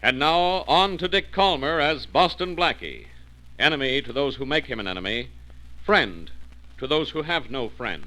And now, on to Dick Calmer as Boston Blackie. Enemy to those who make him an enemy, friend to those who have no friend.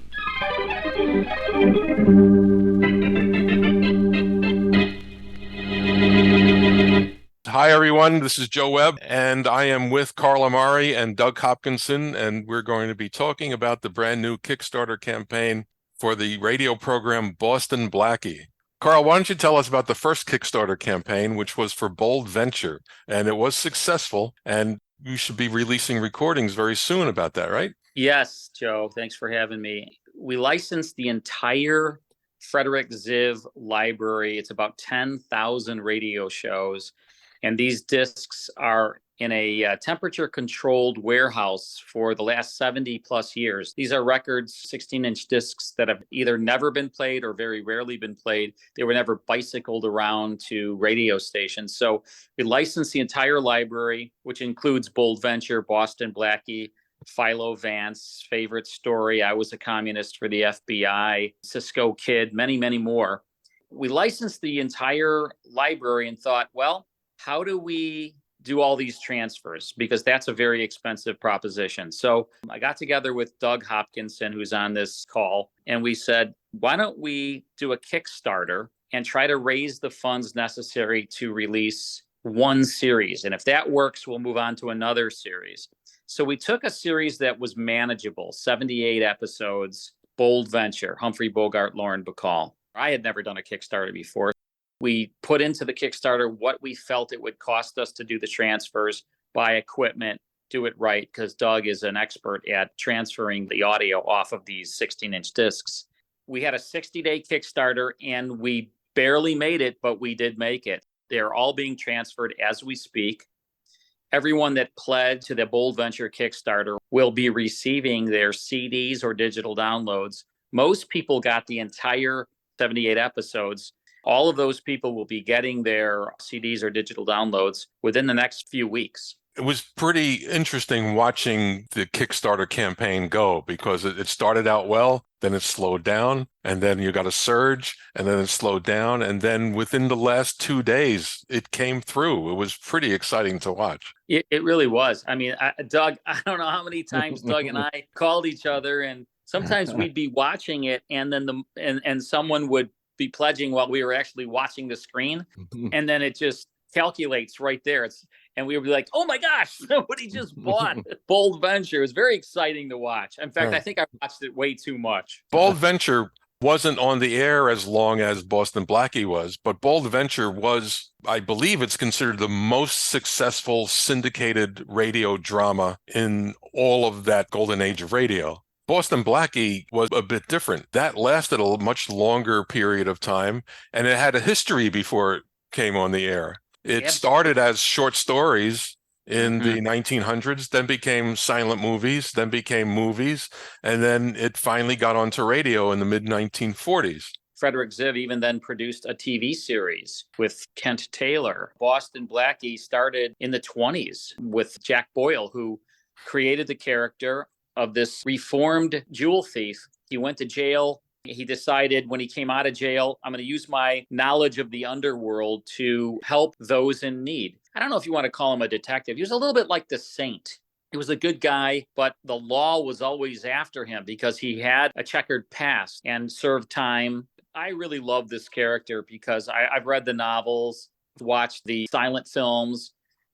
Hi, everyone. This is Joe Webb, and I am with Carl Amari and Doug Hopkinson, and we're going to be talking about the brand new Kickstarter campaign for the radio program Boston Blackie. Carl, why don't you tell us about the first Kickstarter campaign, which was for Bold Venture, and it was successful, and you should be releasing recordings very soon about that, right? Yes, Joe. Thanks for having me. We licensed the entire Frederick Ziv library. It's about 10,000 radio shows. And these discs are in a temperature-controlled warehouse for the last 70 plus years. These are records, 16-inch discs that have either never been played or very rarely been played. They were never bicycled around to radio stations. So we licensed the entire library, which includes Bold Venture, Boston Blackie, Philo Vance, Favorite Story, I Was a Communist for the FBI, Cisco Kid, many, many more. We licensed the entire library and thought, well, how do we do all these transfers? Because that's a very expensive proposition. So I got together with Doug Hopkinson, who's on this call, and we said, why don't we do a Kickstarter and try to raise the funds necessary to release one series? And if that works, we'll move on to another series. So we took a series that was manageable, 78 episodes, Bold Venture, Humphrey Bogart, Lauren Bacall. I had never done a Kickstarter before. We put into the Kickstarter what we felt it would cost us to do the transfers, buy equipment, do it right, because Doug is an expert at transferring the audio off of these 16-inch discs. We had a 60-day Kickstarter, and we barely made it, but we did make it. They're all being transferred as we speak. Everyone that pledged to the Bold Venture Kickstarter will be receiving their CDs or digital downloads. Most people got the entire 78 episodes. All of those people will be getting their CDs or digital downloads within the next few weeks. It was pretty interesting watching the Kickstarter campaign go because it started out well, then it slowed down, and then you got a surge, and then it slowed down, and then within the last 2 days, it came through. It was pretty exciting to watch. It really was. I mean, Doug, I don't know how many times Doug and I called each other, and sometimes we'd be watching it, and then and someone would be pledging while we were actually watching the screen, and then it just calculates right there. And we would be like, oh my gosh, somebody just bought Bold Venture. It was very exciting to watch. In fact, I think I watched it way too much. Bold Venture wasn't on the air as long as Boston Blackie was, but Bold Venture was, I believe it's considered the most successful syndicated radio drama in all of that golden age of radio. Boston Blackie was a bit different. That lasted a much longer period of time, and it had a history before it came on the air. It started as short stories in the 1900s, then became silent movies, then became movies, and then it finally got onto radio in the mid-1940s. Frederick Ziv even then produced a TV series with Kent Taylor. Boston Blackie started in the 20s with Jack Boyle, who created the character of this reformed jewel thief. He went to jail. He decided when he came out of jail, I'm going to use my knowledge of the underworld to help those in need. I don't know if you want to call him a detective. He was a little bit like the Saint. He was a good guy, but the law was always after him because he had a checkered past and served time. I really love this character because I've read the novels, watched the silent films,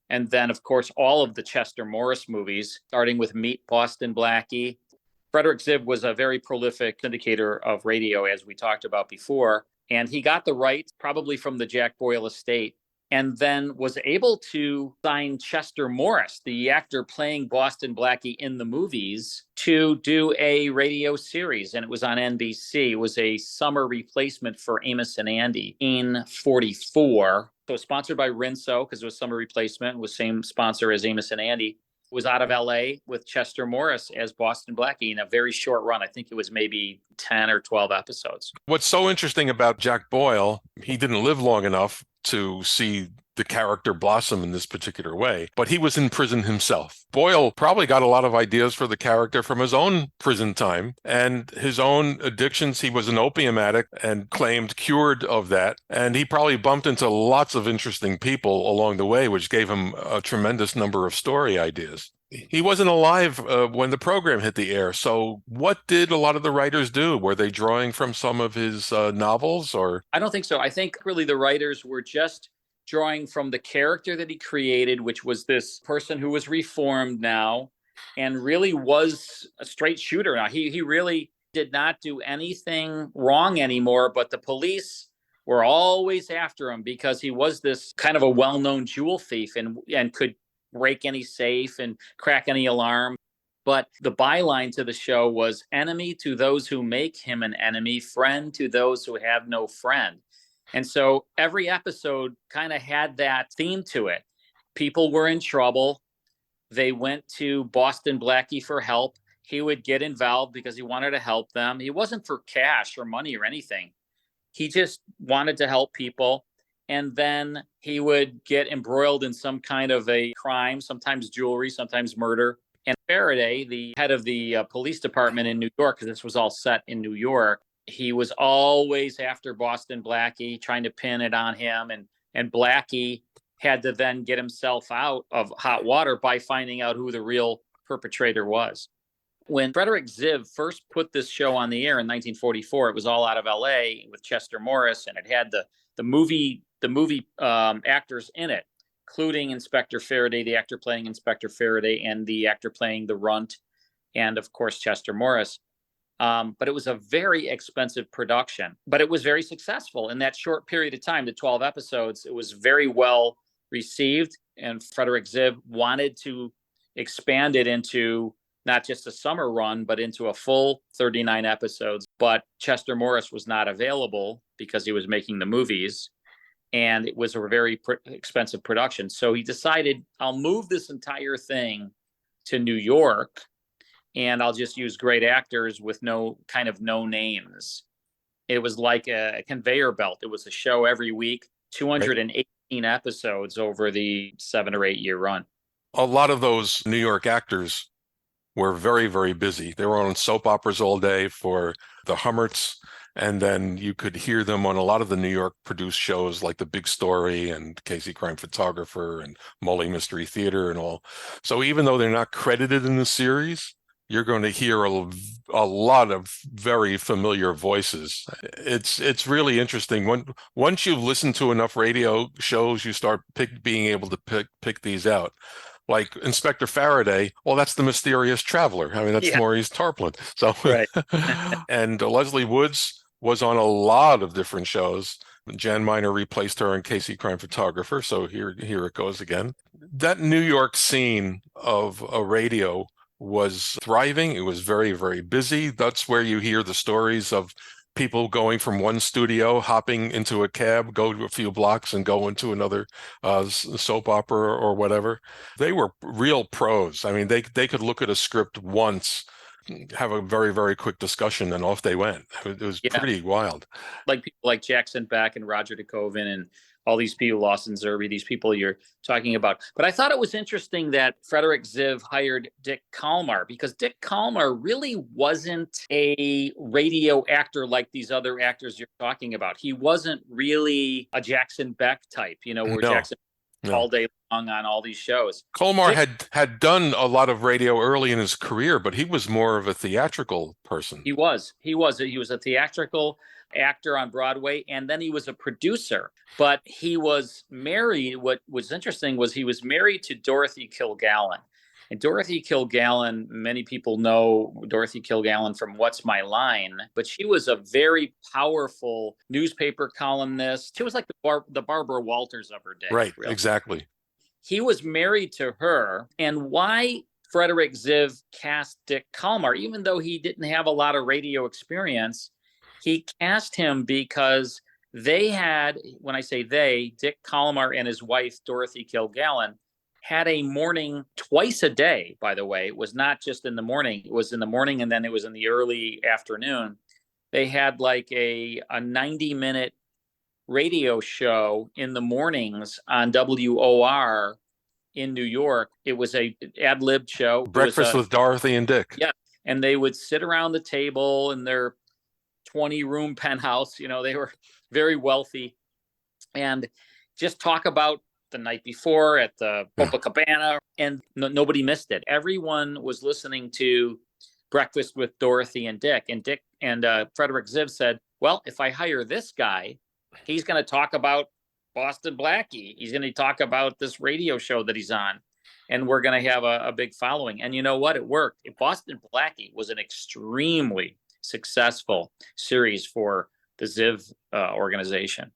and then, of course, all of the Chester Morris movies, starting with Meet Boston Blackie. Frederick Ziv was a very prolific syndicator of radio, as we talked about before, and he got the rights probably from the Jack Boyle estate, and then was able to sign Chester Morris, the actor playing Boston Blackie in the movies, to do a radio series, and it was on NBC. It was a summer replacement for Amos and Andy in 44. So sponsored by Rinso, because it was summer replacement, was same sponsor as Amos and Andy. Was out of LA with Chester Morris as Boston Blackie in a very short run. I think it was maybe 10 or 12 episodes. What's so interesting about Jack Boyle, he didn't live long enough to see the character blossom in this particular way, but he was in prison himself. Boyle probably got a lot of ideas for the character from his own prison time and his own addictions. He was an opium addict and claimed cured of that. And he probably bumped into lots of interesting people along the way, which gave him a tremendous number of story ideas. He wasn't alive when the program hit the air. So what did a lot of the writers do? Were they drawing from some of his novels, or? I don't think so. I think really the writers were just drawing from the character that he created, which was this person who was reformed now and really was a straight shooter. Now, he really did not do anything wrong anymore, but the police were always after him because he was this kind of a well-known jewel thief and could break any safe and crack any alarm. But the byline to the show was enemy to those who make him an enemy, friend to those who have no friend. And so every episode kind of had that theme to it. People were in trouble. They went to Boston Blackie for help. He would get involved because he wanted to help them. He wasn't for cash or money or anything. He just wanted to help people. And then he would get embroiled in some kind of a crime, sometimes jewelry, sometimes murder. And Faraday, the head of the police department in New York, because this was all set in New York, he was always after Boston Blackie, trying to pin it on him. And Blackie had to then get himself out of hot water by finding out who the real perpetrator was. When Frederick Ziv first put this show on the air in 1944, it was all out of LA with Chester Morris, and it had the movie actors in it, including Inspector Faraday, the actor playing Inspector Faraday, and the actor playing the Runt, and of course Chester Morris. But it was a very expensive production, but it was very successful in that short period of time, the 12 episodes. It was very well received, and Frederick Ziv wanted to expand it into not just a summer run, but into a full 39 episodes. But Chester Morris was not available because he was making the movies, and it was a very expensive production. So he decided, I'll move this entire thing to New York, and I'll just use great actors with no names. It was like a conveyor belt. It was a show every week, 218 episodes over the 7 or 8 year run. A lot of those New York actors were very, very busy. They were on soap operas all day for the Hummerts, and then you could hear them on a lot of the New York produced shows like The Big Story and Casey Crime Photographer and Molly Mystery Theater and all. So even though they're not credited in the series, you're going to hear a lot of very familiar voices. It's really interesting. Once you've listened to enough radio shows, you start being able to pick these out. Like Inspector Faraday, well, that's the mysterious traveler. I mean, that's Maurice Tarplin. So, right. And Leslie Woods was on a lot of different shows. Jan Miner replaced her in Casey Crime Photographer. So here it goes again. That New York scene of a radio was thriving. It was very, very busy. That's where you hear the stories of people going from one studio, hopping into a cab, go to a few blocks and go into another soap opera or whatever. They were real pros. I mean, they could look at a script once, have a very, very quick discussion, and off they went. It was pretty wild. Like people like Jackson Beck and Roger DeKoven and all these people, Lawson Zerbe, these people you're talking about. But I thought it was interesting that Frederick Ziv hired Dick Kalmar, because Dick Kalmar really wasn't a radio actor like these other actors you're talking about. He wasn't really a Jackson Beck type, where Jackson all day long on all these shows. Kalmar had done a lot of radio early in his career, but he was more of a theatrical person. He was a theatrical actor on Broadway, and then he was a producer. But he was married. What was interesting was he was married to Dorothy Kilgallen. And Dorothy Kilgallen, many people know Dorothy Kilgallen from What's My Line, but she was a very powerful newspaper columnist. She was like the Barbara Walters of her day. Right, really. Exactly. He was married to her. And why Frederick Ziv cast Dick Kalmar, even though he didn't have a lot of radio experience, he cast him because they had, when I say they, Dick Kalmar and his wife, Dorothy Kilgallen, had a morning twice a day, by the way. It was not just in the morning. It was in the morning, and then it was in the early afternoon. They had like a 90-minute radio show in the mornings on WOR in New York. It was a ad-lib show. Breakfast with Dorothy and Dick. Yeah. And they would sit around the table in their 20-room penthouse. They were very wealthy, and just talk about the night before at the Copacabana, and nobody missed it. Everyone was listening to Breakfast with Dorothy and Dick. And Dick and Frederick Ziv said, well, if I hire this guy, he's going to talk about Boston Blackie. He's going to talk about this radio show that he's on, and we're going to have a big following. And you know what? It worked. Boston Blackie was an extremely successful series for the Ziv organization.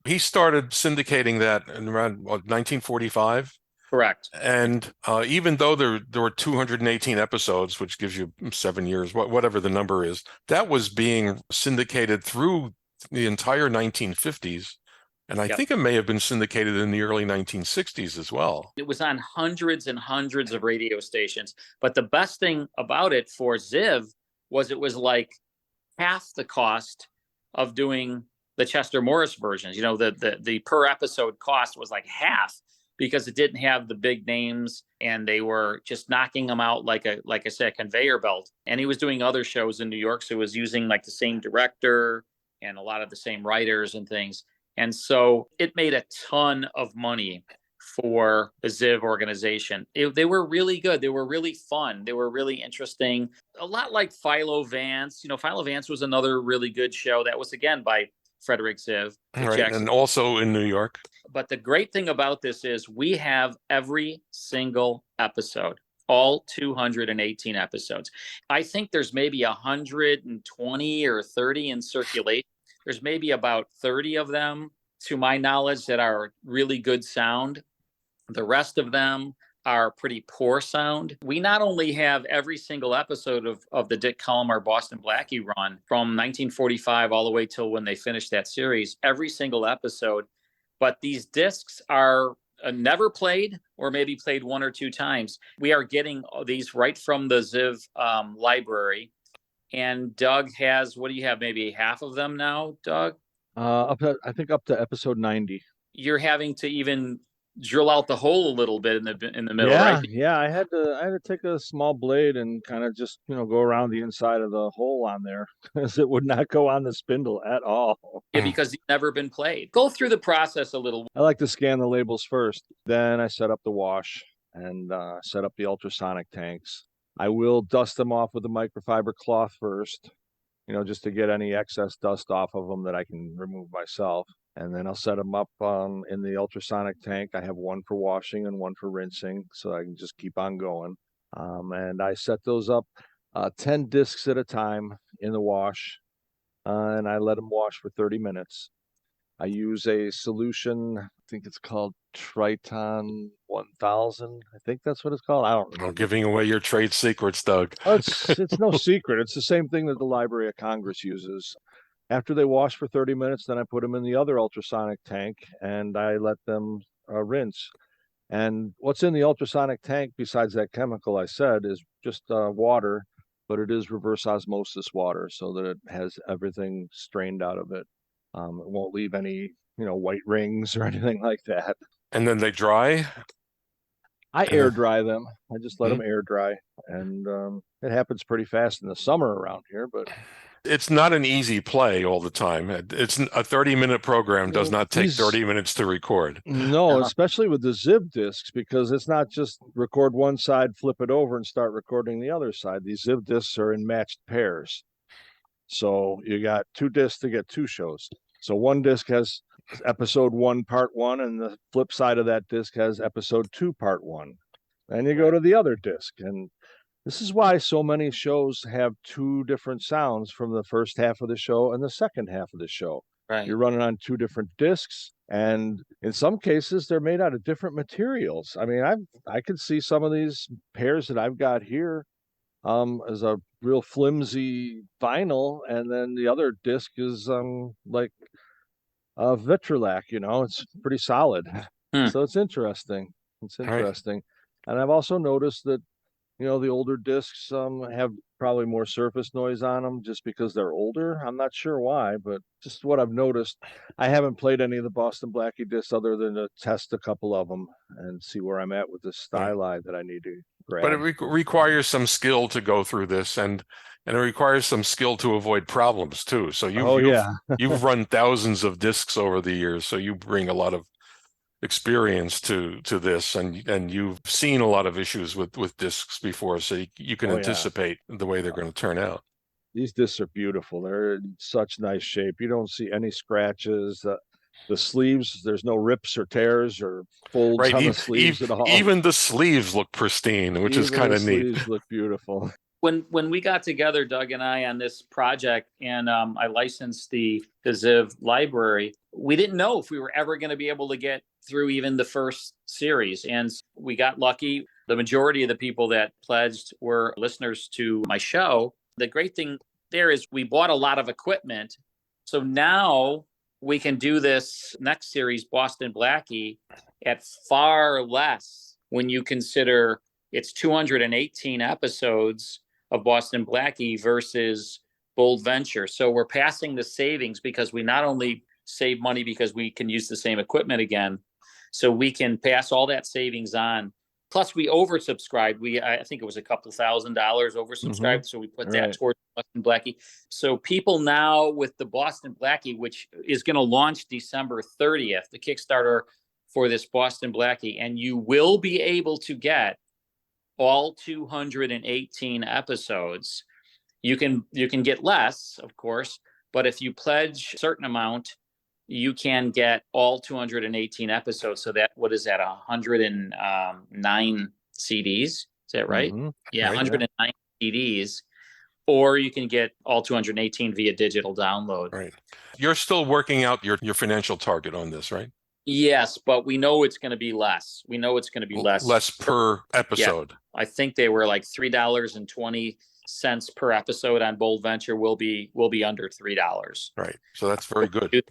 He started syndicating that in around 1945. Correct. And even though there were 218 episodes, which gives you 7 years, whatever the number is, that was being syndicated through the entire 1950s. And I think it may have been syndicated in the early 1960s as well. It was on hundreds and hundreds of radio stations. But the best thing about it for Ziv was it was like half the cost of doing the Chester Morris versions. The per episode cost was like half, because it didn't have the big names, and they were just knocking them out like I said, a conveyor belt. And he was doing other shows in New York, so he was using like the same director and a lot of the same writers and things. And so it made a ton of money for the Ziv organization. They were really good. They were really fun. They were really interesting. A lot like Philo Vance. Philo Vance was another really good show. That was, again, by Frederick Ziv. Right, and also in New York. But the great thing about this is we have every single episode, all 218 episodes. I think there's maybe 120 or 30 in circulation. There's maybe about 30 of them, to my knowledge, that are really good sound. The rest of them are pretty poor sound. We not only have every single episode of the Dick Calmer Boston Blackie run from 1945 all the way till when they finished that series, every single episode, but these discs are never played, or maybe played 1 or 2 times. We are getting these right from the Ziv library. And Doug has, what do you have, maybe half of them now, Doug? I think up to episode 90. You're having to even drill out the hole a little bit in the middle, right? Yeah, I had to take a small blade and kind of just, go around the inside of the hole on there, because it would not go on the spindle at all. Yeah, because it's never been played. Go through the process a little. I like to scan the labels first. Then I set up the wash and set up the ultrasonic tanks. I will dust them off with a microfiber cloth first, just to get any excess dust off of them that I can remove myself. And then I'll set them up in the ultrasonic tank. I have one for washing and one for rinsing, so I can just keep on going. And I set those up 10 discs at a time in the wash, and I let them wash for 30 minutes. I use a solution, I think it's called Triton 1000. I think that's what it's called. I don't know. I'm giving away your trade secrets, Doug. Oh, it's no secret. It's the same thing that the Library of Congress uses. After they wash for 30 minutes, then I put them in the other ultrasonic tank and I let them rinse. And what's in the ultrasonic tank, besides that chemical I said, is just water, but it is reverse osmosis water, so that it has everything strained out of it. It won't leave any, white rings or anything like that. And then they dry? I air dry them. I just let them air dry. And it happens pretty fast in the summer around here, but it's not an easy play all the time. It's a 30-minute program does not take 30 minutes to record. No, especially with the Ziv discs, because it's not just record one side, flip it over, and start recording the other side. These Ziv discs are in matched pairs. So you got 2 discs to get 2 shows. So one disc has episode 1, part 1, and the flip side of that disc has episode 2, part 1. Then you go to the other disc, and this is why so many shows have 2 different sounds from the first half of the show and the second half of the show. Right. You're running on 2 different discs, and in some cases they're made out of different materials. I mean, I could see some of these pairs that I've got here as a real flimsy vinyl, and then the other disc is like Vitrolac, it's pretty solid. So it's interesting. It's interesting. Right. And I've also noticed that, The older discs have probably more surface noise on them just because they're older. I'm not sure why, but just what I've noticed. I haven't played any of the Boston Blackie discs other than to test a couple of them and see where I'm at with this Right. styli that I need to But it grab. requires some skill to go through this, and it requires some skill to avoid problems too. So Oh yeah. you've run thousands of discs over the years, so you bring a lot of experience to this, and you've seen a lot of issues with discs before, so you can Oh yeah. anticipate the way they're going to turn out. These discs are beautiful. They're in such nice shape. You don't see any scratches. The sleeves, there's no rips or tears or folds Right. on the sleeves at all. Even the sleeves look pristine, which is Even kind the of neat. sleeves look beautiful. When we got together, Doug and I, on this project, and I licensed the Ziv library, we didn't know if we were ever going to be able to get through even the first series, and we got lucky. The majority of the people that pledged were listeners to my show. The great thing there is we bought a lot of equipment, so now we can do this next series, Boston Blackie, at far less when you consider it's 218 episodes of Boston Blackie versus Bold Venture. So we're passing the savings because we not only save money because we can use the same equipment again, so we can pass all that savings on. Plus, we oversubscribed. I think it was a couple $1,000 oversubscribed, so we put that towards Boston Blackie. So people now with the Boston Blackie, which is going to launch December 30th, the Kickstarter for this Boston Blackie, and you will be able to get all 218 episodes. You can get less, of course, but if you pledge a certain amount, you can get all 218 episodes. So what is that, 109 CDs? Is that right? Mm-hmm. Yeah, Right. 109 CDs. Or you can get all 218 via digital download. Right. You're still working out your financial target on this, right? Yes, but we know it's going to be less. We know it's going to be less. Less per episode. Yeah, I think they were like $3.20 per episode on Bold Venture. Will be under $3. Right. So that's very good.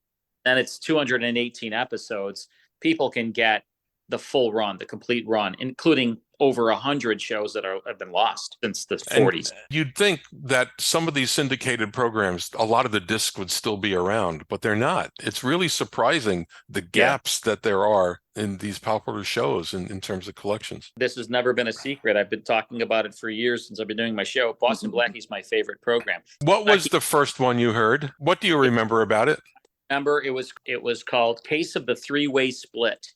Then it's 218 episodes. People can get the full run, the complete run, including over 100 shows that have been lost since the 40s. And you'd think that some of these syndicated programs, a lot of the discs would still be around, but they're not. It's really surprising the gaps that there are in these popular shows in terms of collections. This has never been a secret. I've been talking about it for years since I've been doing my show. Boston Blackie is my favorite program. What was the first one you heard? What do you remember about it? Remember, it was called Case of the Three-Way Split.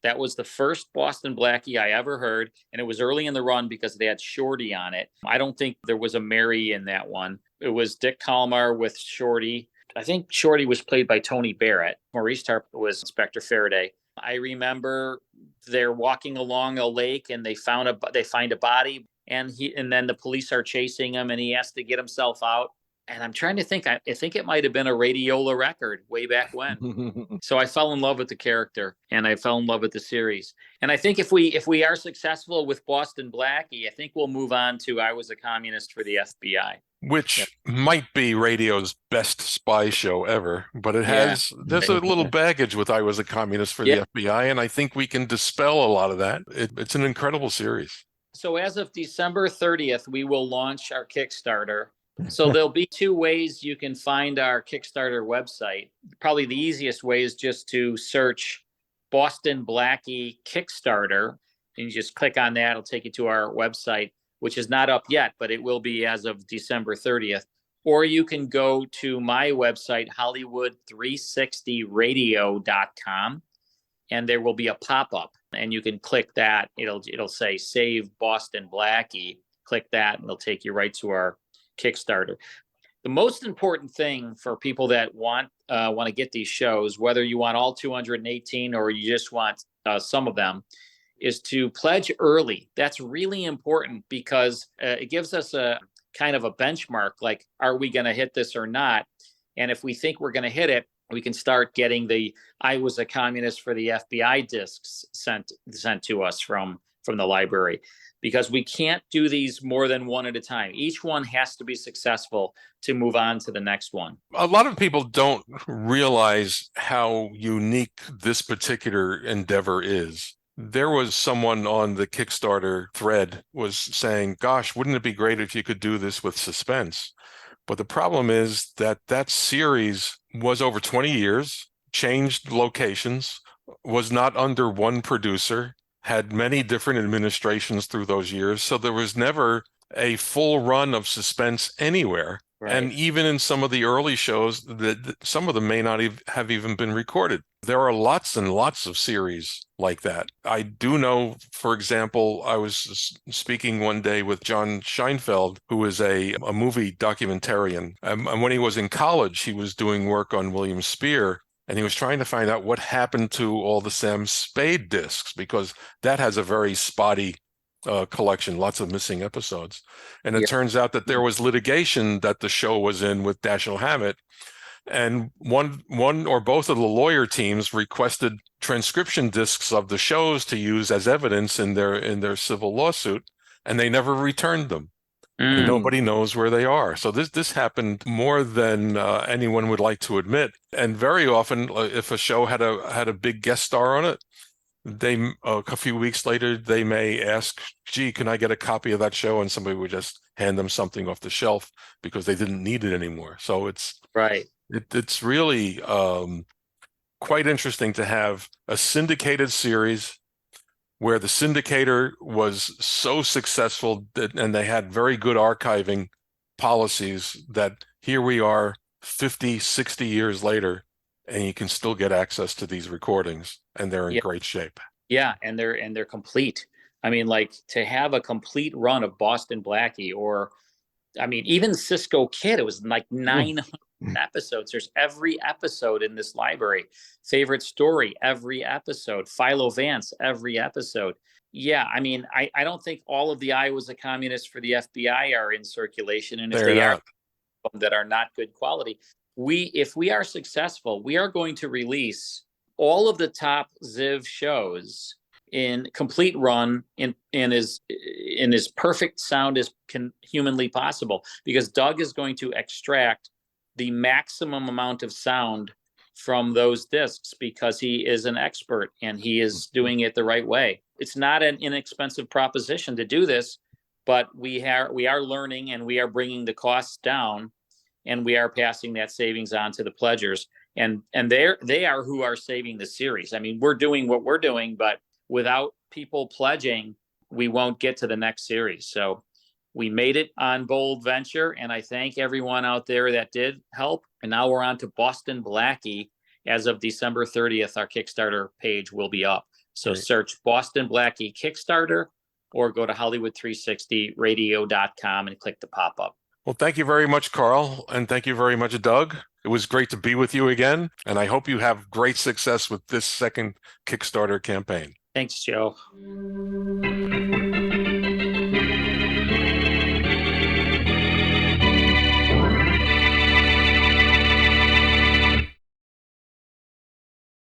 That was the first Boston Blackie I ever heard, and it was early in the run because they had Shorty on it. I don't think there was a Mary in that one. It was Dick Kalmar with Shorty. I think Shorty was played by Tony Barrett. Maurice Tarp was Inspector Faraday. I remember they're walking along a lake and they find a body, and then the police are chasing him and he has to get himself out. And I'm trying to think, I think it might have been a Radiola record way back when. So I fell in love with the character and I fell in love with the series. And I think if we are successful with Boston Blackie, I think we'll move on to I Was a Communist for the FBI. Which might be radio's best spy show ever, but there's a little baggage with I Was a Communist for the FBI, and I think we can dispel a lot of that. It's an incredible series. So as of December 30th, we will launch our Kickstarter. So there'll be two ways you can find our Kickstarter website. Probably the easiest way is just to search Boston Blackie Kickstarter, and you just click on that. It'll take you to our website, which is not up yet, but it will be as of December 30th. Or you can go to my website, Hollywood360radio.com, and there will be a pop-up, and you can click that. It'll say Save Boston Blackie. Click that, and it'll take you right to our Kickstarter. The most important thing for people that want to get these shows, whether you want all 218 or you just want some of them, is to pledge early. That's really important because it gives us a kind of a benchmark, like, are we going to hit this or not? And if we think we're going to hit it, we can start getting the I Was a Communist for the FBI discs sent to us from the library, because we can't do these more than one at a time. Each one has to be successful to move on to the next one. A lot of people don't realize how unique this particular endeavor is. There was someone on the Kickstarter thread was saying, gosh, wouldn't it be great if you could do this with suspense? But the problem is that that series was over 20 years, changed locations, was not under one producer, had many different administrations through those years. So there was never a full run of suspense anywhere. And Right. even in some of the early shows, some of them may not have even been recorded. There are lots and lots of series like that. I do know, for example, I was speaking one day with John Scheinfeld, who is a movie documentarian. And when he was in college, he was doing work on William Spear, and he was trying to find out what happened to all the Sam Spade discs, because that has a very spotty collection, lots of missing episodes. And it Yeah. turns out that there was litigation that the show was in with Dashiell Hammett, and one or both of the lawyer teams requested transcription discs of the shows to use as evidence in their civil lawsuit, and they never returned them. And nobody knows where they are. So this happened more than anyone would like to admit. And very often, if a show had a big guest star on it, they a few weeks later they may ask, gee, can I get a copy of that show? And somebody would just hand them something off the shelf because they didn't need it anymore. So it's Right. it's really quite interesting to have a syndicated series where the syndicator was so successful and they had very good archiving policies that here we are 50, 60 years later, and you can still get access to these recordings, and they're in Yeah. great shape. Yeah, and they're complete. I mean, like, to have a complete run of Boston Blackie, or I mean, even Cisco Kid, it was like 900 episodes. There's every episode in this library. Favorite Story, every episode. Philo Vance, every episode. Yeah, I mean, I don't think all of the I Was a Communist for the FBI are in circulation. And if They're they are, not. that are not good quality. If we are successful, we are going to release all of the top Ziv shows in complete run in as perfect sound as can humanly possible, because Doug is going to extract the maximum amount of sound from those discs because he is an expert and he is doing it the right way. It's not an inexpensive proposition to do this, but we are learning, and we are bringing the costs down, and we are passing that savings on to the pledgers. And they are who are saving the series. I mean, we're doing what we're doing, but without people pledging, we won't get to the next series. So we made it on Bold Venture, and I thank everyone out there that did help. And now we're on to Boston Blackie. As of December 30th, our Kickstarter page will be up. So Great. Search Boston Blackie Kickstarter, or go to Hollywood360radio.com and click the pop-up. Well, thank you very much, Carl, and thank you very much, Doug. It was great to be with you again, and I hope you have great success with this second Kickstarter campaign. Thanks, Joe.